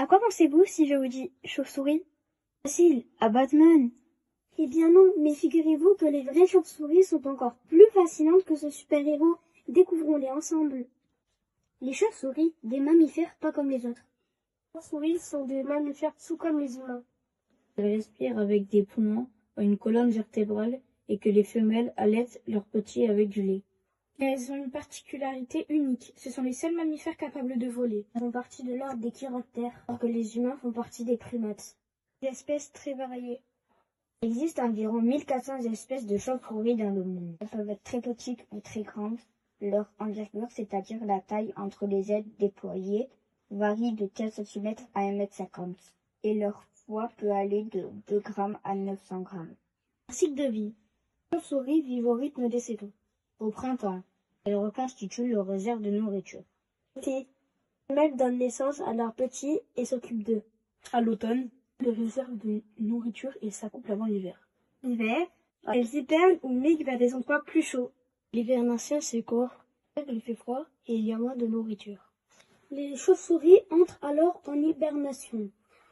À quoi pensez-vous si je vous dis chauve-souris? Facile, à Batman. Eh bien non, mais figurez-vous que les vraies chauves-souris sont encore plus fascinantes que ce super-héros. Découvrons-les ensemble. Les chauves-souris, des mammifères pas comme les autres. Les chauves-souris sont des mammifères tout comme les humains. Elles respirent avec des poumons, ont une colonne vertébrale et que les femelles allaitent leurs petits avec du lait. Mais elles ont une particularité unique. Ce sont les seuls mammifères capables de voler. Elles font partie de l'ordre des chiroptères, alors que les humains font partie des primates. Des espèces très variées. Il existe environ 1400 espèces de chauves-souris dans le monde. Elles peuvent être très petites ou très grandes. Leur envergure, c'est-à-dire la taille entre les ailes déployées, varie de 15 cm à 1,50 m. Et leur poids peut aller de 2 grammes à 900 grammes. Cycle de vie. Les chauves-souris vivent au rythme des saisons. Au printemps, elles reconstituent leur réserve de nourriture. L'été, les femelles donnent naissance à leurs petits et s'occupent d'eux. À l'automne, les réserves de nourriture et s'accouplent avant l'hiver. L'hiver, elles hibernent ou migrent vers des endroits plus chauds. L'hibernation c'est court, il fait froid et il y a moins de nourriture. Les chauves-souris entrent alors en hibernation.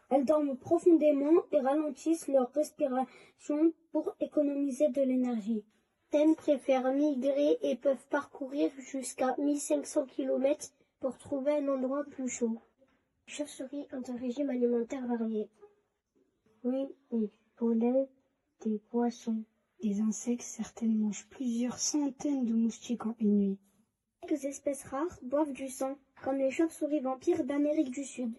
Elles dorment profondément et ralentissent leur respiration pour économiser de l'énergie. Certaines préfèrent migrer et peuvent parcourir jusqu'à 1500 km pour trouver un endroit plus chaud. Les chauves-souris ont un régime alimentaire varié. Oui, et pollen, des poissons, des insectes, certaines mangent plusieurs centaines de moustiques en une nuit. Quelques espèces rares boivent du sang, comme les chauves-souris vampires d'Amérique du Sud.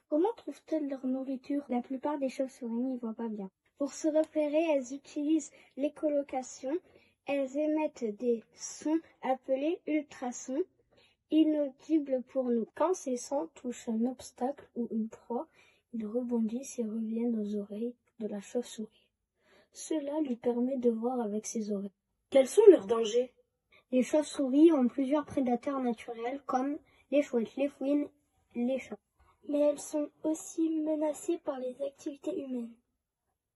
Comment trouvent-elles leur nourriture? La plupart des chauves-souris n'y voient pas bien. Pour se repérer, elles utilisent l'écholocation. Elles émettent des sons appelés ultrasons, inaudibles pour nous. Quand ces sons touchent un obstacle ou une proie, ils rebondissent et reviennent aux oreilles de la chauve-souris. Cela lui permet de voir avec ses oreilles. Quels sont leurs dangers? Les chauves-souris ont plusieurs prédateurs naturels comme les chouettes, les fouines, les chats. Mais elles sont aussi menacées par les activités humaines.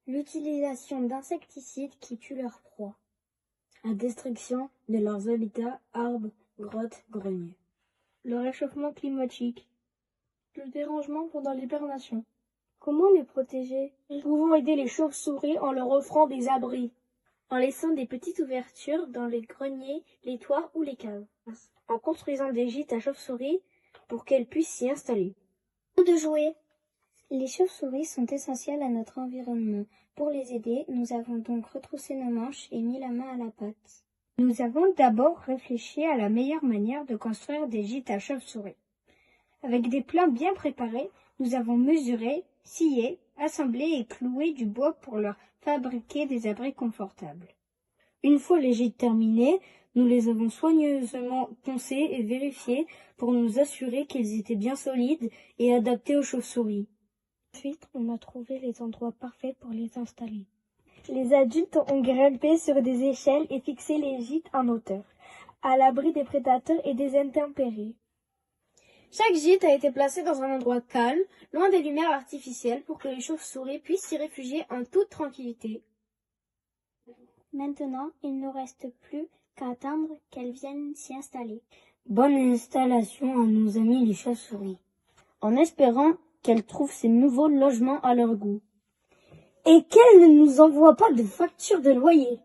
L'utilisation d'insecticides qui tuent leurs proies. La destruction de leurs habitats, arbres, grottes, greniers. Le réchauffement climatique. Le dérangement pendant l'hibernation. Comment les protéger? Nous pouvons aider les chauves-souris en leur offrant des abris, en laissant des petites ouvertures dans les greniers, les toits ou les caves, en construisant des gîtes à chauves-souris pour qu'elles puissent s'y installer. De jouer. Les chauves-souris sont essentielles à notre environnement. Pour les aider, nous avons donc retroussé nos manches et mis la main à la pâte. Nous avons d'abord réfléchi à la meilleure manière de construire des gîtes à chauves-souris. Avec des plans bien préparés, nous avons mesuré, scié, assemblé et cloué du bois pour leur fabriquer des abris confortables. Une fois les gîtes terminés, nous les avons soigneusement poncés et vérifiés pour nous assurer qu'ils étaient bien solides et adaptés aux chauves-souris. Ensuite, on a trouvé les endroits parfaits pour les installer. Les adultes ont grimpé sur des échelles et fixé les gîtes en hauteur, à l'abri des prédateurs et des intempéries. Chaque gîte a été placé dans un endroit calme, loin des lumières artificielles, pour que les chauves-souris puissent s'y réfugier en toute tranquillité. Maintenant, il ne reste plus qu'à attendre qu'elles viennent s'y installer. Bonne installation à nos amis les chauves-souris, en espérant qu'elles trouvent ces nouveaux logements à leur goût. Et qu'elles ne nous envoient pas de facture de loyer.